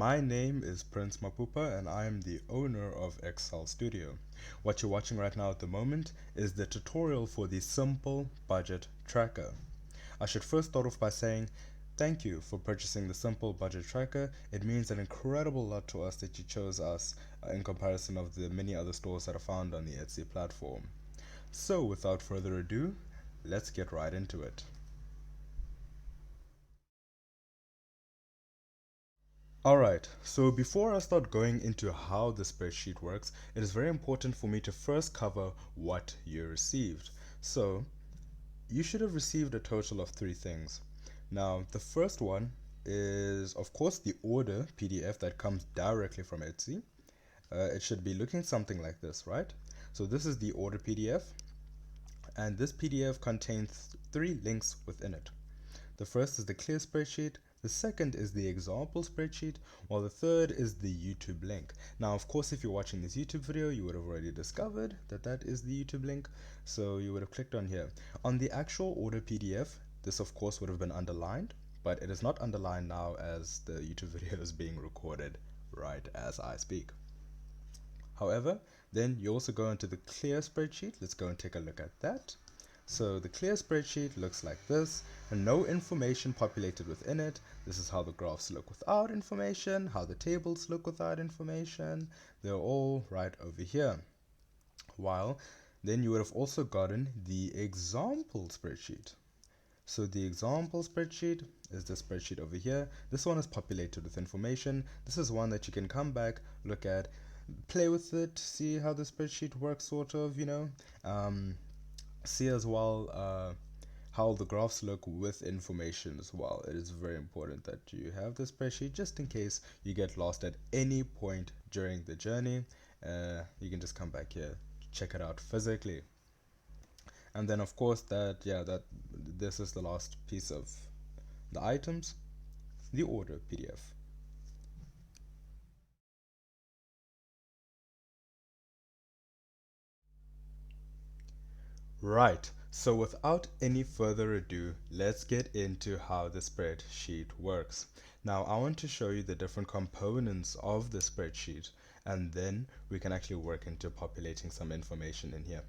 My name is Prince Mapupa and I am the owner of Excel Studio. What you're watching right now at the moment is the tutorial for the simple budget tracker. I should first start off by saying thank you for purchasing the simple budget tracker. It means an incredible lot to us that you chose us in comparison of the many other stores that are found on the Etsy platform. So without further ado, let's get right into it. Alright, so before I start going into how the spreadsheet works, it is very important for me to first cover what you received. So, you should have received a total of three things. Now, the first one is, of course, the order PDF that comes directly from Etsy. It should be looking something like this, right? So this is the order PDF, and this PDF contains three links within it. The first is the clear spreadsheet, the second is the example spreadsheet, while the third is the YouTube link. Now, of course, if you're watching this YouTube video, you would have already discovered that that is the YouTube link, so you would have clicked on here. On the actual order PDF, this of course would have been underlined, but it is not underlined now as the YouTube video is being recorded right as I speak. However, then you also go into the clear spreadsheet. Let's go and take a look at that. So the clear spreadsheet looks like this, and no information populated within it. This is how the graphs look without information, how the tables look without information. They're all right over here. While then you would have also gotten the example spreadsheet. So the example spreadsheet is the spreadsheet over here. This one is populated with information. This is one that you can come back, look at, play with it, see how the spreadsheet works, sort of, see as well how the graphs look with information as well. It is very important that you have the spreadsheet just in case you get lost at any point during the journey. You can just come back here, check it out physically. And then of course that this is the last piece of the items, the order PDF. Right, so without any further ado, let's get into how the spreadsheet works. Now I want to show you the different components of the spreadsheet, and then we can actually work into populating some information in here.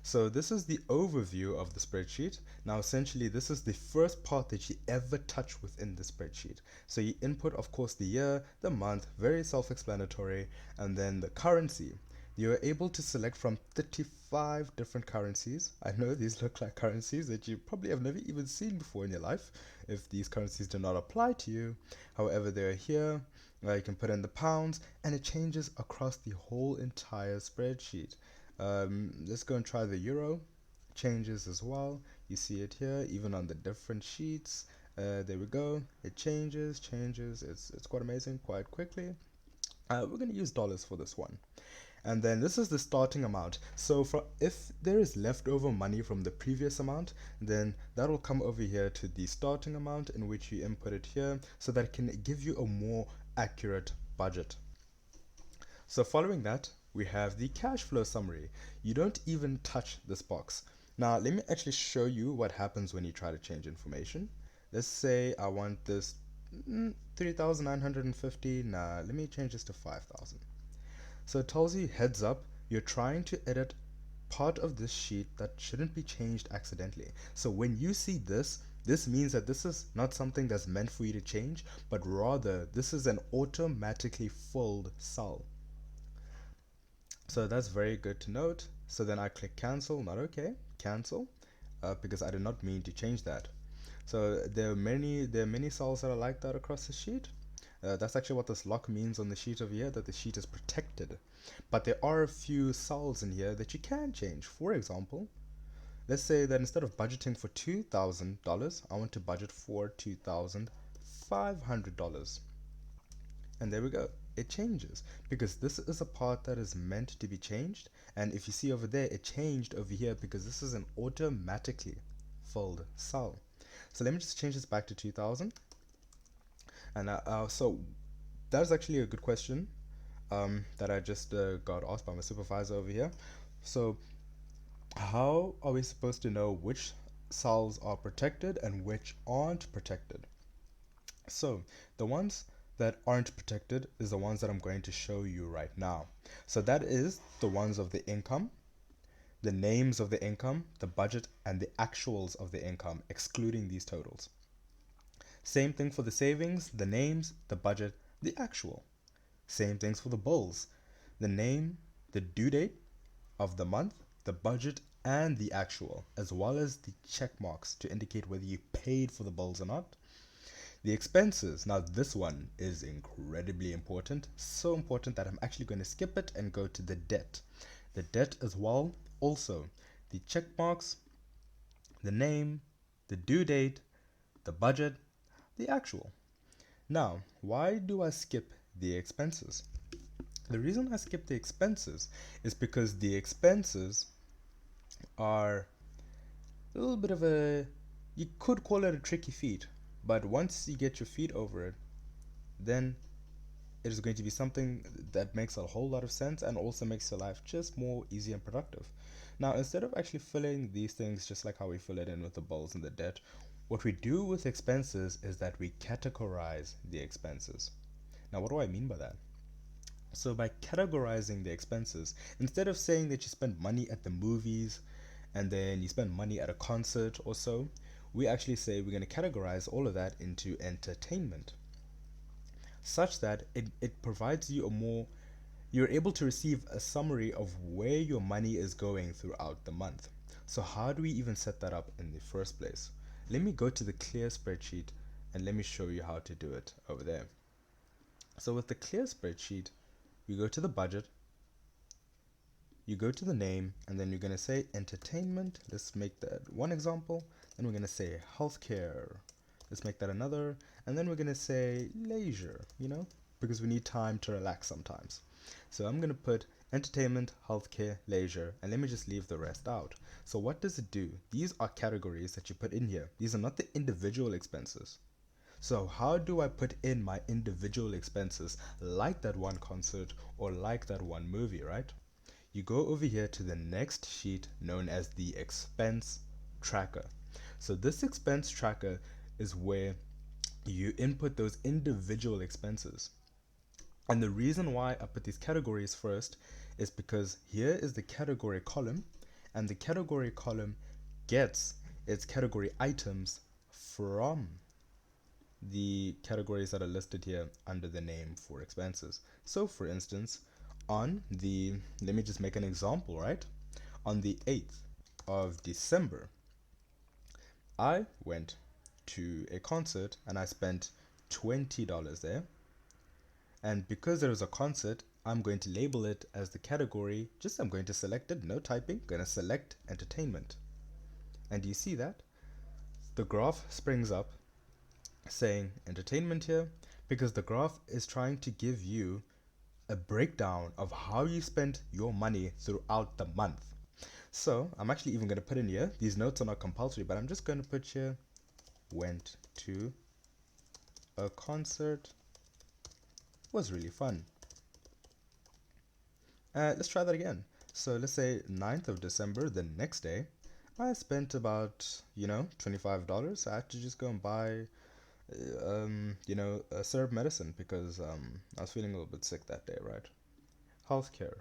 So this is the overview of the spreadsheet. Now essentially this is the first part that you ever touch within the spreadsheet. So you input of course the year, the month, very self-explanatory, and then the currency. You are able to select from 35 different currencies. I know these look like currencies that you probably have never even seen before in your life if these currencies do not apply to you. However, they're here. You can put in the pounds and it changes across the whole entire spreadsheet. Let's go and try the euro. Changes as well. You see it here even on the different sheets. There we go. It changes. It's quite amazing quite quickly. We're going to use dollars for this one. And then this is the starting amount. So if there is leftover money from the previous amount, then that will come over here to the starting amount in which you input it here so that it can give you a more accurate budget. So following that, we have the cash flow summary. You don't even touch this box. Now let me actually show you what happens when you try to change information. Let's say I want this 3,950. Nah, let me change this to 5,000. So it tells you heads up, you're trying to edit part of this sheet that shouldn't be changed accidentally. So when you see this means that this is not something that's meant for you to change, but rather this is an automatically filled cell. So that's very good to note. So then I click cancel, not okay, cancel, because I did not mean to change that. So there are many cells that are like that across the sheet. That's actually what this lock means on the sheet over here, that the sheet is protected. But there are a few cells in here that you can change. For example, let's say that instead of budgeting for $2,000, I want to budget for $2,500. And there we go. It changes because this is a part that is meant to be changed. And if you see over there, it changed over here because this is an automatically filled cell. So let me just change this back to 2000. And so that's actually a good question that I just got asked by my supervisor over here. So how are we supposed to know which cells are protected and which aren't protected? So the ones that aren't protected is the ones that I'm going to show you right now. So that is the ones of the income, the names of the income, the budget, and the actuals of the income, excluding these totals. Same thing for the savings, the names, the budget, the actual. Same things for the bills, the name, the due date of the month, the budget, and the actual, as well as the check marks to indicate whether you paid for the bills or not. The expenses, now this one is incredibly important, so important that I'm actually going to skip it and go to the debt. The debt as well, also the check marks, the name, the due date, the budget, the actual. Now, why do I skip the expenses? The reason I skip the expenses is because the expenses are a little bit of a, you could call it a tricky feat, but once you get your feet over it, then it is going to be something that makes a whole lot of sense and also makes your life just more easy and productive. Now, instead of actually filling these things just like how we fill it in with the bills and the debt, what we do with expenses is that we categorize the expenses. Now, what do I mean by that? So, by categorizing the expenses, instead of saying that you spend money at the movies and then you spend money at a concert or so, we actually say we're going to categorize all of that into entertainment, such that it provides you a more, you're able to receive a summary of where your money is going throughout the month. So how do we even set that up in the first place? Let me go to the clear spreadsheet and let me show you how to do it over there. So with the clear spreadsheet, you go to the budget, you go to the name, and then you're going to say entertainment. Let's make that one example. Then we're going to say healthcare. Let's make that another. And then we're going to say leisure, because we need time to relax sometimes. So I'm going to put entertainment, healthcare, leisure, and let me just leave the rest out. So what does it do? These are categories that you put in here. These are not the individual expenses. So how do I put in my individual expenses like that one concert or like that one movie, right? You go over here to the next sheet known as the expense tracker. So this expense tracker is where you input those individual expenses. And the reason why I put these categories first is because here is the category column, and the category column gets its category items from the categories that are listed here under the name for expenses. So for instance, let me just make an example, right? On the 8th of December, I went to a concert and I spent $20 there. And because there was a concert, I'm going to label it as the category, I'm going to select it, no typing, going to select entertainment. And do you see that? The graph springs up saying entertainment here because the graph is trying to give you a breakdown of how you spent your money throughout the month. So I'm actually even going to put in here, these notes are not compulsory, but I'm just going to put here, went to a concert, was really fun. Let's try that again. So let's say 9th of December, the next day, I spent about, $25. I had to just go and buy, syrup medicine because I was feeling a little bit sick that day, right? Healthcare,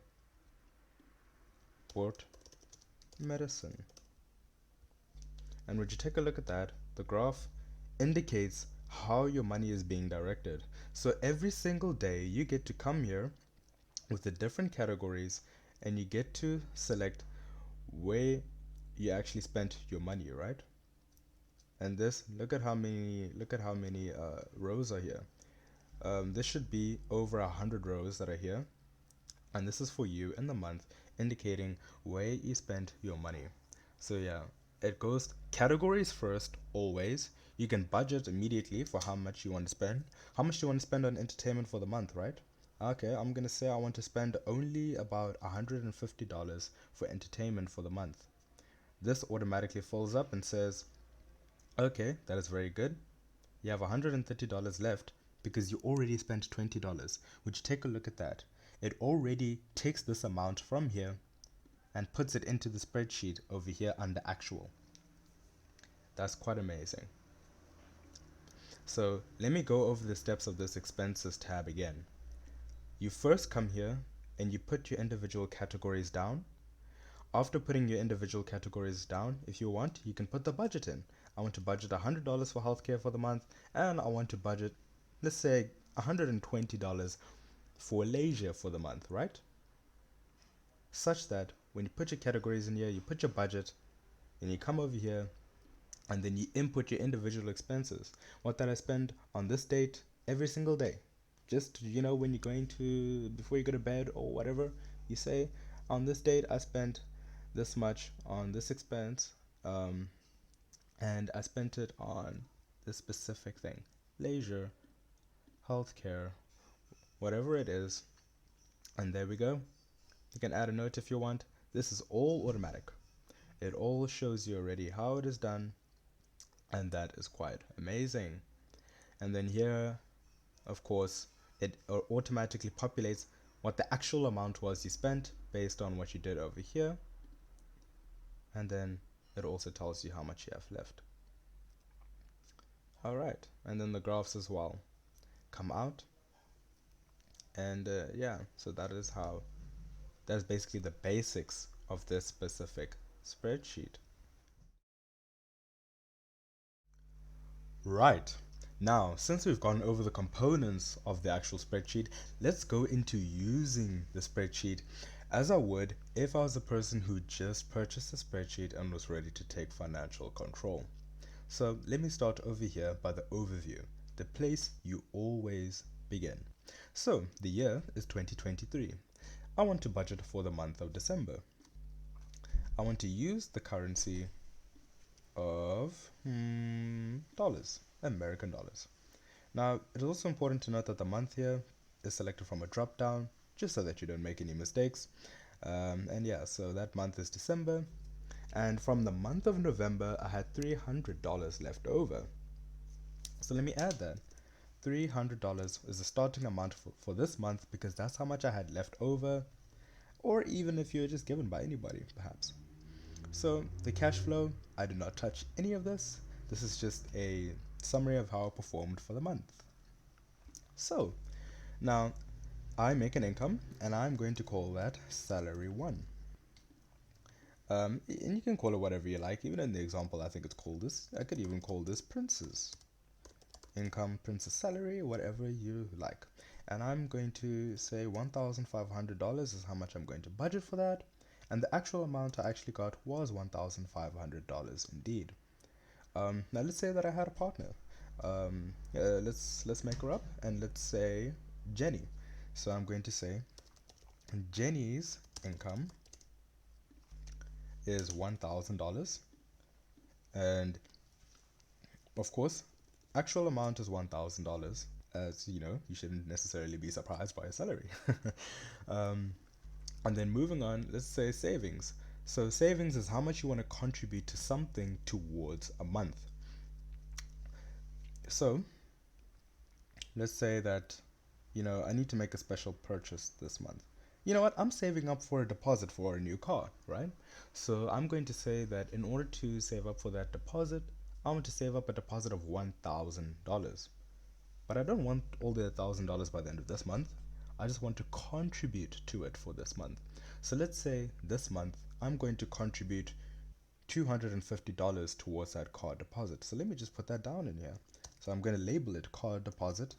bought medicine. And when you take a look at that, the graph indicates how your money is being directed. So every single day you get to come here with the different categories and you get to select where you actually spent your money, right? And this, look at how many rows are here. This should be over 100 rows that are here, and this is for you in the month, indicating where you spent your money. So yeah, it goes categories first always. You can budget immediately for how much you want to spend. How much do you want to spend on entertainment for the month, right? Okay, I'm gonna say I want to spend only about $150 for entertainment for the month. This automatically fills up and says, okay, that is very good. You have $130 left because you already spent $20. Would you take a look at that? It already takes this amount from here and puts it into the spreadsheet over here under actual. That's quite amazing. So let me go over the steps of this expenses tab again. You first come here and you put your individual categories down. After putting your individual categories down, if you want, you can put the budget in. I want to budget $100 for healthcare for the month, and I want to budget, let's say, $120 for leisure for the month, right? Such that when you put your categories in here, you put your budget, and you come over here, and then you input your individual expenses. What did I spend on this date every single day? Just, when you're going to, before you go to bed or whatever, you say, on this date, I spent this much on this expense, um, and I spent it on this specific thing: leisure, healthcare, whatever it is. And there we go. You can add a note if you want. This is all automatic. It all shows you already how it is done, and that is quite amazing. And then here, of course, it automatically populates what the actual amount was you spent based on what you did over here, and then it also tells you how much you have left. All right, and then the graphs as well come out, and yeah, so that's basically the basics of this specific spreadsheet. Right. Now, since we've gone over the components of the actual spreadsheet, let's go into using the spreadsheet as I would if I was a person who just purchased a spreadsheet and was ready to take financial control. So let me start over here by the overview, the place you always begin. So the year is 2023. I want to budget for the month of December. I want to use the currency of dollars, American dollars. Now, it is also important to note that the month here is selected from a drop down, just so that you don't make any mistakes. And yeah, so that month is December. And from the month of November, I had $300 left over. So let me add that. $300 is the starting amount for this month, because that's how much I had left over, or even if you're just given by anybody, perhaps. So the cash flow, I did not touch any of this. This is just a summary of how I performed for the month. So now I make an income, and I'm going to call that salary one. And you can call it whatever you like. Even in the example, I think it's called this. I could even call this princess income, princess salary, whatever you like. And I'm going to say $1,500 is how much I'm going to budget for that. And the actual amount I actually got was $1,500 indeed. Now let's say that I had a partner. Let's make her up, and let's say Jenny. So I'm going to say Jenny's income is $1,000, and of course, actual amount is $1,000. As you know, you shouldn't necessarily be surprised by a salary. um, and then moving on, let's say savings. So savings is how much you want to contribute to something towards a month. So let's say that I need to make a special purchase this month. You know what? I'm saving up for a deposit for a new car, right? So I'm going to say that in order to save up for that deposit, I want to save up a deposit of $1,000. But I don't want all the $1,000 by the end of this month. I just want to contribute to it for this month. So let's say this month I'm going to contribute $250 towards that car deposit. So let me just put that down in here. So I'm going to label it car deposit.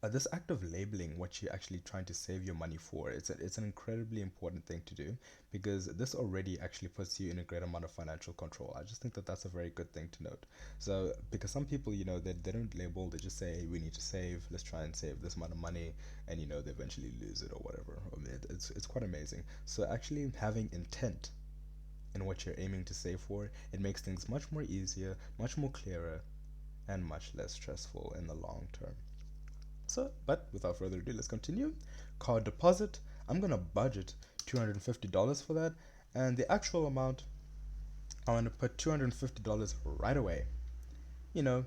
This act of labeling what you're actually trying to save your money for, it's an incredibly important thing to do, because this already actually puts you in a great amount of financial control. I just think that that's a very good thing to note. So because some people, they don't label, they just say, hey, we need to save, let's try and save this amount of money, and they eventually lose it or whatever. I mean, it's quite amazing. So actually having intent in what you're aiming to save for, it makes things much more easier, much more clearer, and much less stressful in the long term. So, but without further ado, let's continue. Card deposit, I'm gonna budget $250 for that, and the actual amount, I want to put $250 right away. You know,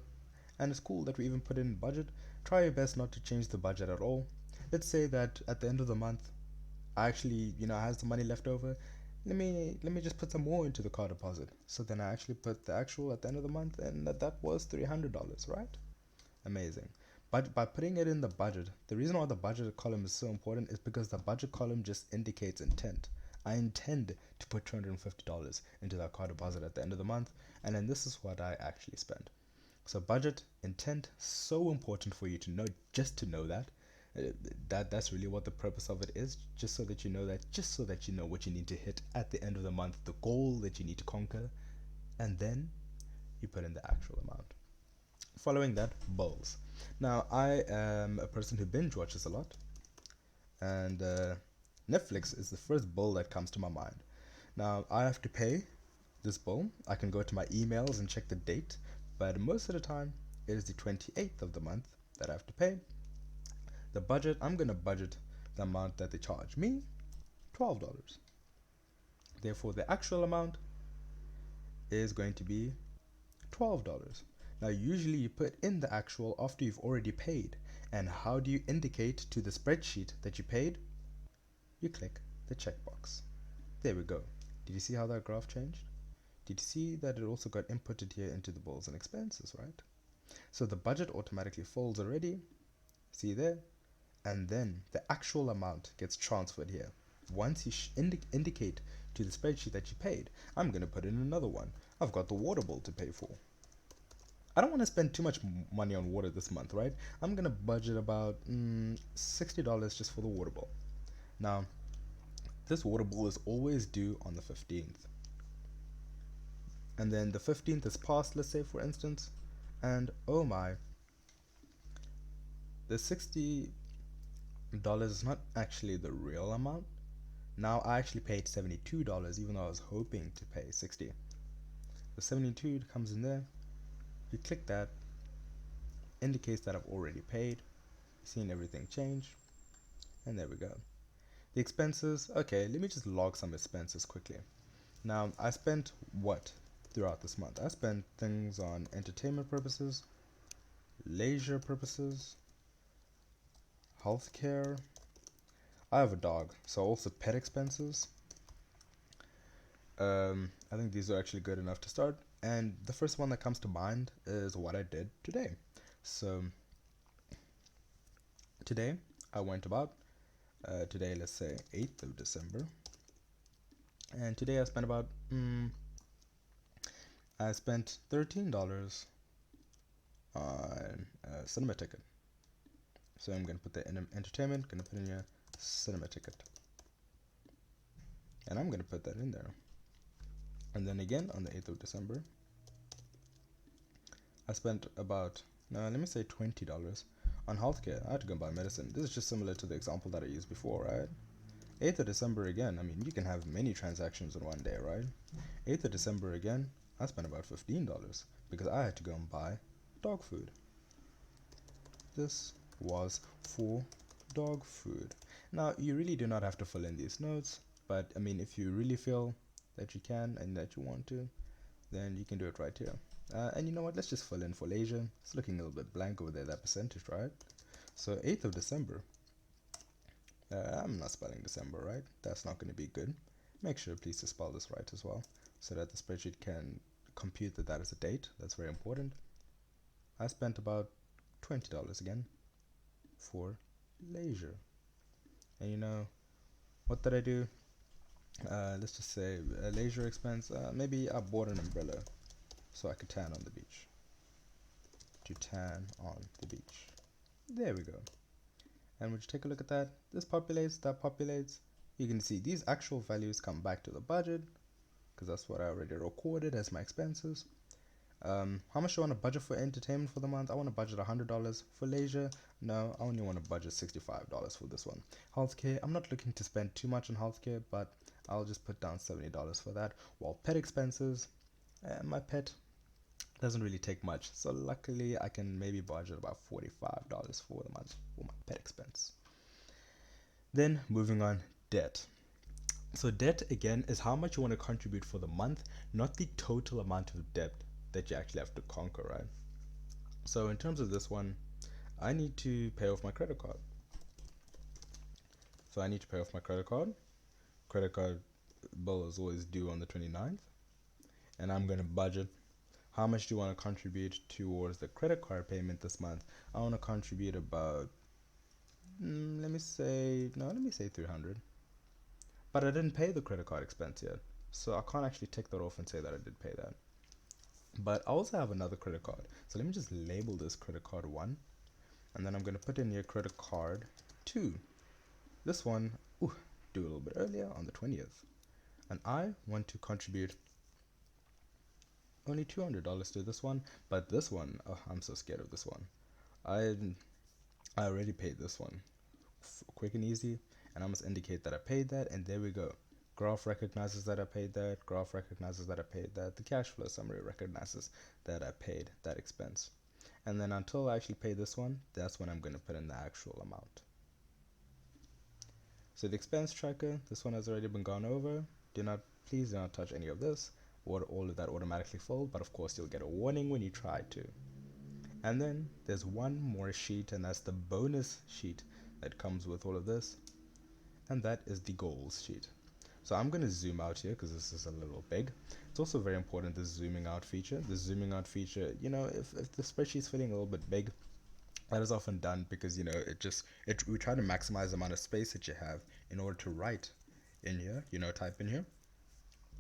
and it's cool that we even put in budget. Try your best not to change the budget at all. Let's say that at the end of the month, I actually, I have some money left over. let me just put some more into the car deposit. So then I actually put the actual at the end of the month, and that was $300, right? Amazing. But by putting it in the budget, the reason why the budget column is so important is because the budget column just indicates intent. I intend to put $250 into that car deposit at the end of the month, and then this is what I actually spend. So budget, intent, so important for you to know, just to know that. That's really what the purpose of it is, just so that you know that, just so that you know what you need to hit at the end of the month, the goal that you need to conquer, and then you put in the actual amount. Following that, bowls. Now, I am a person who binge watches a lot, and Netflix is the first bill that comes to my mind. Now, I have to pay this bill. I can go to my emails and check the date, but most of the time, it is the 28th of the month that I have to pay. The budget, I'm going to budget the amount that they charge me, $12. Therefore, the actual amount is going to be $12. Now, usually you put in the actual after you've already paid. And how do you indicate to the spreadsheet that you paid? You click the checkbox. There we go. Did you see how that graph changed? Did you see that it also got inputted here into the bills and expenses, right? So the budget automatically folds already. See there? And then the actual amount gets transferred here. Once you indicate to the spreadsheet that you paid, I'm going to put in another one. I've got the water bill to pay for. I don't want to spend too much money on water this month, right? I'm going to budget about $60 just for the water bill. Now, this water bill is always due on the 15th. And then the 15th is passed, let's say, for instance, and oh my, the $60 is not actually the real amount. Now I actually paid $72, even though I was hoping to pay 60. The 72 comes in there. You click that, indicates that I've already paid. Seen everything change, and there we go. The expenses, okay, let me just log some expenses quickly. Now, I spent what throughout this month? I spent things on entertainment purposes, leisure purposes, healthcare. I have a dog, so also pet expenses. I think these are actually good enough to start. And the first one that comes to mind is what I did today. So today I went about today, let's say 8th of December, and today I spent about I spent $13 on a cinema ticket. So I'm gonna put that in entertainment, gonna put in your cinema ticket, and I'm gonna put that in there. And then again on the 8th of December, I spent about, no, let me say $20 on healthcare. I had to go buy medicine. This is just similar to the example that I used before, right? 8th of December again, I mean, you can have many transactions in one day, right? 8th of December again, I spent about $15 because I had to go and buy dog food. This was for dog food. Now, you really do not have to fill in these notes, but I mean, if you really feel that you can and that you want to, then you can do it right here. And you know what, let's just fill in for leisure. It's looking a little bit blank over there, that percentage, right? So 8th of December, I'm not spelling December right. That's not going to be good. Make sure please to spell this right as well, so that the spreadsheet can compute that that is a date. That's very important. I spent about $20 again for leisure. And you know, what did I do? Let's just say a leisure expense. Maybe I bought an umbrella so I could tan on the beach. To tan on the beach. There we go. And would you take a look at that? This populates, that populates. You can see these actual values come back to the budget because that's what I already recorded as my expenses. How much do I want to budget for entertainment for the month? I want to budget $100 for leisure. No, I only want to budget $65 for this one. Healthcare, I'm not looking to spend too much on healthcare, but I'll just put down $70 for that. While pet expenses, my pet doesn't really take much, so luckily I can maybe budget about $45 for the month for my pet expense. Then moving on, debt. So debt again is how much you want to contribute for the month, not the total amount of debt that you actually have to conquer, right? So in terms of this one, I need to pay off my credit card. So I need to pay off my credit card. Credit card bill is always due on the 29th, and I'm going to budget how much do you want to contribute towards the credit card payment this month. I want to contribute about, let me say 300. But I didn't pay the credit card expense yet, so I can't actually tick that off and say that I did pay that. But I also have another credit card, so let me just label this credit card 1, and then I'm going to put in here credit card 2. This one, due a little bit earlier on the 20th, and I want to contribute only $200 to this one. But this one, oh, I'm so scared of this one. I I already paid this one, quick and easy, and I must indicate that I paid that, and there we go. Graph recognizes that I paid that, graph recognizes that I paid that, the cash flow summary recognizes that I paid that expense. And then until I actually pay this one, that's when I'm going to put in the actual amount. So the expense tracker, this one has already been gone over. Please do not touch any of this, or all of that automatically fold, but of course you'll get a warning when you try to. And then there's one more sheet, and that's the bonus sheet that comes with all of this, and that is the goals sheet. So I'm going to zoom out here because this is a little big. It's also very important, the zooming out feature. The zooming out feature, if the spreadsheet's feeling a little bit big, that is often done because, we try to maximize the amount of space that you have in order to write in here, type in here.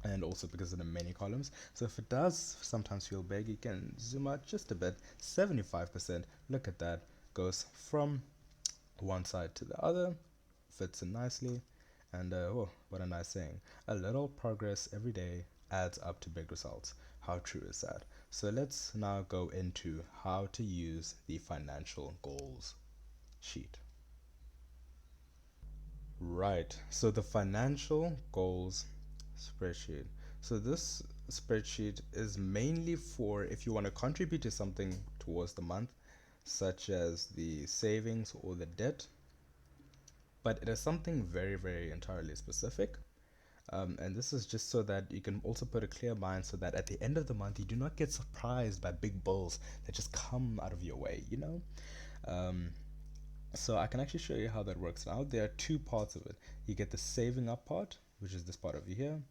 And also because of the many columns. So if it does sometimes feel big, you can zoom out just a bit, 75%. Look at that, goes from one side to the other, fits in nicely. And oh, what a nice saying. A little progress every day adds up to big results. How true is that? So let's now go into how to use the financial goals sheet. Right, so the financial goals spreadsheet. So this spreadsheet is mainly for if you want to contribute to something towards the month, such as the savings or the debt, but it is something very, very entirely specific. And this is just so that you can also put a clear mind so that at the end of the month you do not get surprised by big bills that just come out of your way, So I can actually show you how that works now. There are two parts of it. You get the saving up part, which is this part over here,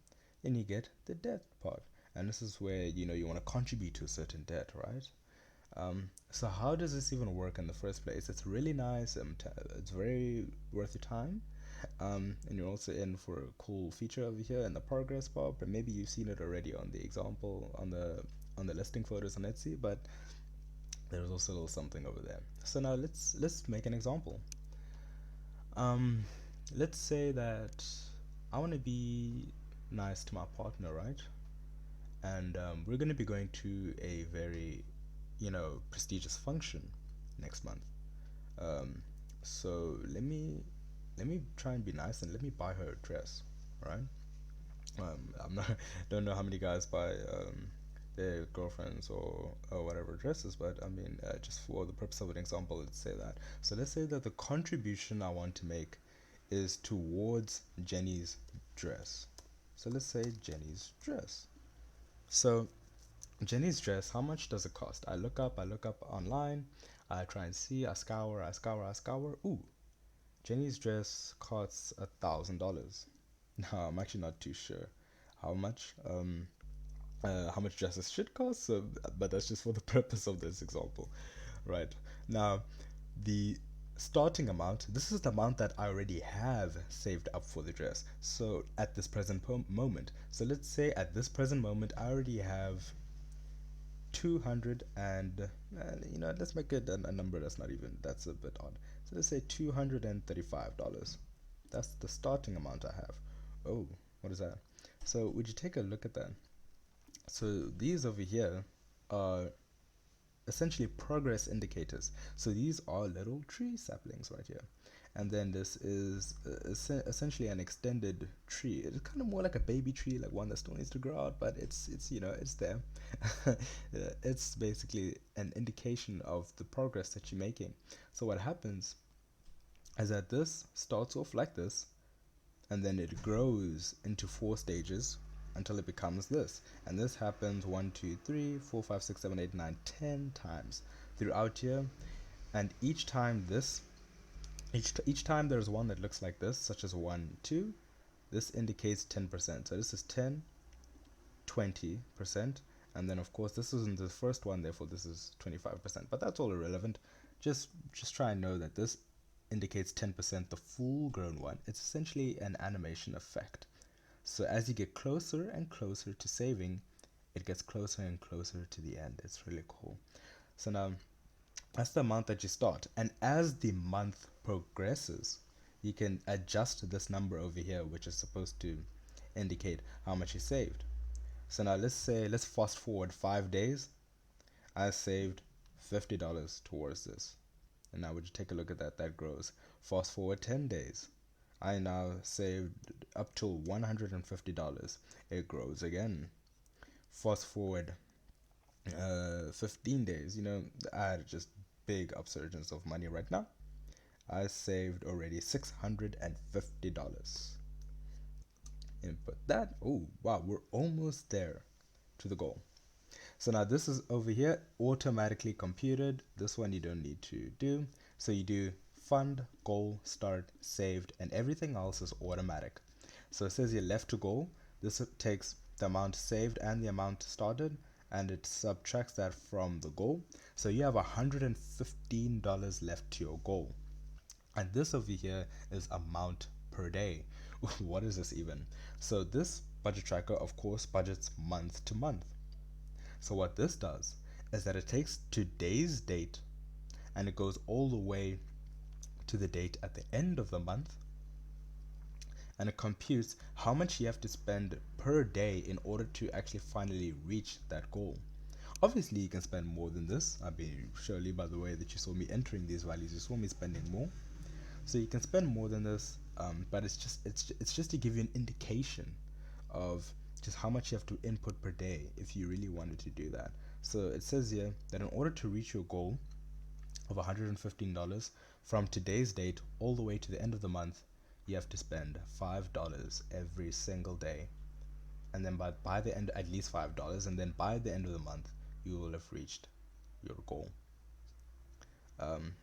and you get the debt part. And this is where you want to contribute to a certain debt, right? So how does this even work in the first place? It's really nice. It's very worth your time. And you're also in for a cool feature over here in the progress bar, but maybe you've seen it already on the example on the listing photos on Etsy, but there's also a little something over there. So now let's make an example. Let's say that I want to be nice to my partner, right? And we're going to be going to a very prestigious function next month. So let me try and be nice and let me buy her a dress, right? I'm not don't know how many guys buy their girlfriends or whatever dresses, but I mean, just for the purpose of an example, let's say that. So let's say that the contribution I want to make is towards Jenny's dress. So let's say Jenny's dress. So Jenny's dress, how much does it cost? I look up online, I try and see, I scour. Ooh, Jenny's dress costs $1,000. No, I'm actually not too sure how much dresses should cost, so, but that's just for the purpose of this example, right? Now, the starting amount, this is the amount that I already have saved up for the dress. So at this present moment, so let's say at this present moment, I already have 200 and let's make it a number that's a bit odd. So let's say $235. That's the starting amount I have. Oh, what is that? So would you take a look at that? So these over here are essentially progress indicators. So these are little tree saplings right here. And then this is essentially an extended tree. It's kind of more like a baby tree, like one that still needs to grow out, but it's it's there. It's basically an indication of the progress that you're making. So what happens is that this starts off like this, and then it grows into 4 stages until it becomes this. And this happens 1, 2, 3, 4, 5, 6, 7, 8, 9, 10 times throughout here. And each time there's one that looks like this, such as 1, 2, this indicates 10%. So this is 10, 20%, and then of course this isn't the first one, therefore this is 25%, but that's all irrelevant. Just try and know that this indicates 10%, the full grown one. It's essentially an animation effect. So as you get closer and closer to saving, it gets closer and closer to the end. It's really cool. So now that's the amount that you start, and as the month progresses, you can adjust this number over here, which is supposed to indicate how much you saved. So now let's fast forward 5 days. I saved $50 towards this, and now would you take a look at that? That grows. Fast forward 10 days. I now saved up to $150. It grows again. Fast forward 15 days. I had just big upsurgence of money right now. I saved already $650. Input that. Oh wow, we're almost there to the goal. So now this is over here automatically computed. This one you don't need to do. So you do fund, goal, start, saved, and everything else is automatic. So it says here left to goal. This takes the amount saved and the amount started, and it subtracts that from the goal. So you have $115 left to your goal. And this over here is amount per day. What is this even? So this budget tracker, of course, budgets month to month. So what this does is that it takes today's date and it goes all the way to the date at the end of the month, and it computes how much you have to spend per day in order to actually finally reach that goal. Obviously you can spend more than this. I mean, surely by the way that you saw me entering these values, you saw me spending more. So you can spend more than this, but it's just to give you an indication of just how much you have to input per day if you really wanted to do that. So it says here that in order to reach your goal of $115 from today's date all the way to the end of the month, you have to spend $5 every single day, and then by the end, at least $5, and then by the end of the month you will have reached your goal.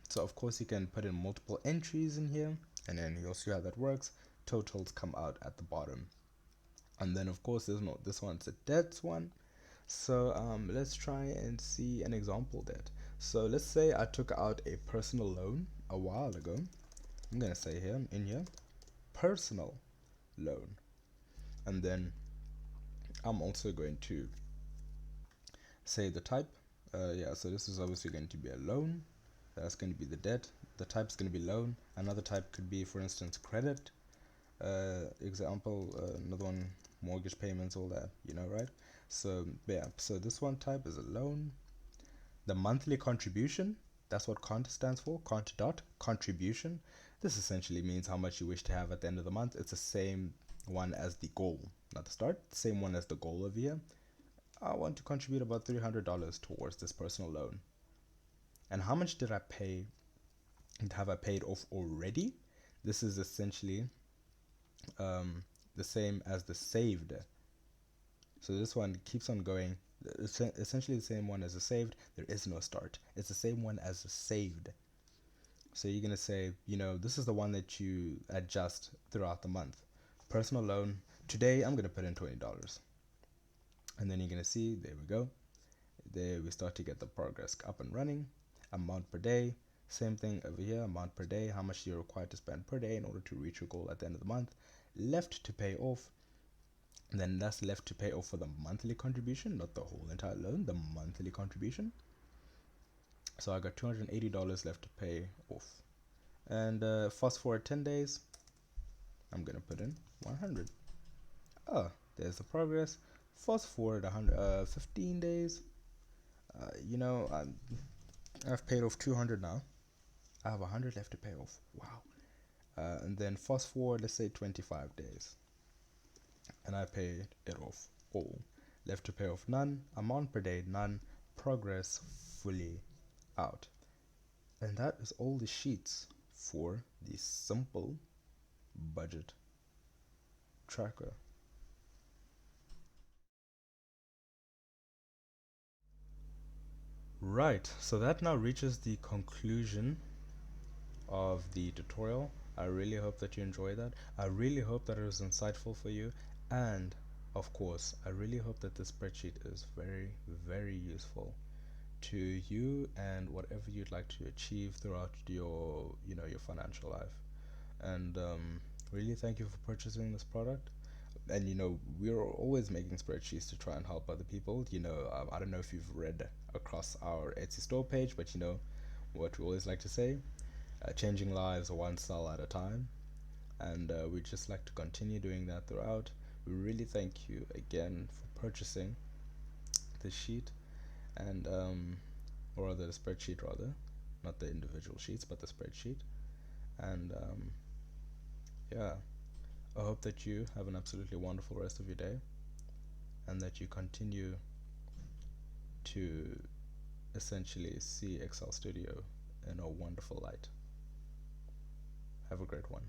So of course you can put in multiple entries in here, and then you'll see how that works. Totals come out at the bottom, and then of course this one's a debts one. So let's try and see an example debt. So let's say I took out a personal loan a while ago. I'm gonna say here in here personal loan, and then I'm also going to say the type. Yeah, so this is obviously going to be a loan. That's going to be the debt. The type is going to be loan. Another type could be, for instance, credit. Example, another one, mortgage payments, all that, right? So yeah, so this one type is a loan. The monthly contribution, that's what cont stands for, cont dot contribution. This essentially means how much you wish to have at the end of the month. It's the same one as the goal, not the start, same one as the goal over here. I want to contribute about $300 towards this personal loan. And how much did I pay? Have I paid off already? This is essentially the same as the saved. So this one keeps on going. It's essentially the same one as the saved. There is no start. It's the same one as the saved. So you're going to say, this is the one that you adjust throughout the month. Personal loan. Today I'm going to put in $20. And then you're going to see, there we go. There we start to get the progress up and running. Amount per day. Same thing over here, amount per day, how much you're required to spend per day in order to reach your goal at the end of the month. Left to pay off, and then that's left to pay off for the monthly contribution, not the whole entire loan, the monthly contribution. So I got $280 left to pay off. And fast forward 10 days, I'm gonna put in 100. Oh, there's the progress. Fast forward 15 days. I've paid off 200 now. I have 100 left to pay off. Wow. And then fast forward, let's say 25 days. And I paid it off all. Left to pay off none. Amount per day, none. Progress fully out. And that is all the sheets for the simple budget tracker. Right, so that now reaches the conclusion of the tutorial. I really hope that you enjoy that. I really hope that it was insightful for you. And of course, I really hope that this spreadsheet is very, very useful to you and whatever you'd like to achieve throughout your, your financial life. And really thank you for purchasing this product. And we're always making spreadsheets to try and help other people. I don't know if you've read across our Etsy store page, but what we always like to say, changing lives one cell at a time. And we'd just like to continue doing that throughout. We really thank you again for purchasing this sheet, and or rather the spreadsheet, rather, not the individual sheets but the spreadsheet. And yeah, I hope that you have an absolutely wonderful rest of your day, and that you continue to essentially see Excel Studio in a wonderful light. Have a great one.